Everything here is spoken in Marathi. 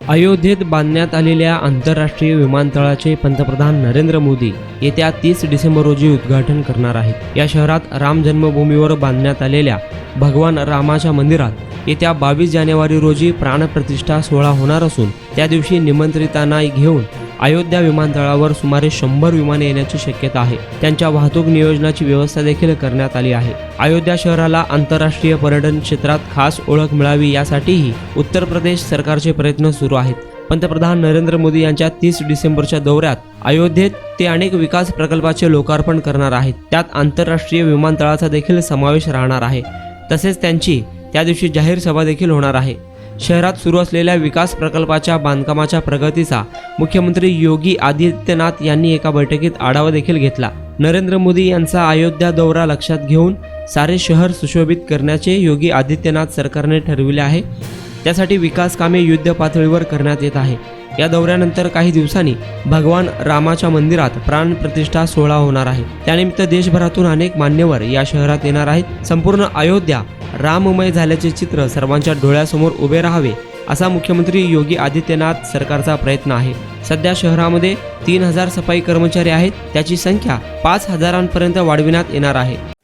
अयोध्येत बांधण्यात आलेल्या आंतरराष्ट्रीय विमानतळाचे पंतप्रधान नरेंद्र मोदी येत्या 30 डिसेंबर रोजी उद्घाटन करणार आहेत। या शहरात राम जन्मभूमीवर बांधण्यात आलेल्या भगवान रामाच्या मंदिरात येत्या 22 जानेवारी रोजी प्राणप्रतिष्ठा सोहळा होणार असून त्या दिवशी निमंत्रितांना घेऊन अयोध्या विमानतळावर सुमारे 100 विमाने येण्याची शक्यता आहे। त्यांच्या वाहतूक नियोजनाची व्यवस्था देखील करण्यात आली आहे। अयोध्या शहराला आंतरराष्ट्रीय पर्यटन क्षेत्रात खास ओळख मिळावी यासाठीही उत्तर प्रदेश सरकारचे प्रयत्न सुरू आहेत। पंतप्रधान नरेंद्र मोदी यांच्या 30 डिसेंबरच्या दौऱ्यात अयोध्येत ते अनेक विकास प्रकल्पाचे लोकार्पण करणार आहेत। त्यात आंतरराष्ट्रीय विमानतळाचा देखील समावेश राहणार आहे। तसेच त्यांची त्या दिवशी जाहीर सभा देखील होणार आहे। शहरात सुरू असलेल्या विकास प्रकल्पाच्या बांधकामाच्या प्रगतीचा मुख्यमंत्री योगी आदित्यनाथ यांनी एका बैठकीत आढावा देखील घेतला। नरेंद्र मोदी यांचा अयोध्या दौरा लक्षात घेऊन सारे शहर सुशोभित करण्याचे योगी आदित्यनाथ सरकारने ठरविले आहे। त्यासाठी विकास कामे युद्ध पातळीवर करण्यात येत आहे। या दौऱ्यानंतर काही दिवसांनी भगवान रामाच्या मंदिरात प्राणप्रतिष्ठा सोहळा होणार आहे। त्यानिमित्त देशभरातून अनेक मान्यवर या शहरात येणार आहेत। संपूर्ण अयोध्या राममय झाल्याचे चित्र सर्वांच्या डोळ्यासमोर उभे राहावे असा मुख्यमंत्री योगी आदित्यनाथ सरकारचा प्रयत्न आहे। सध्या शहरामध्ये 3000 सफाई कर्मचारी आहेत। त्याची संख्या 5000पर्यंत वाढविण्यात येणार आहे।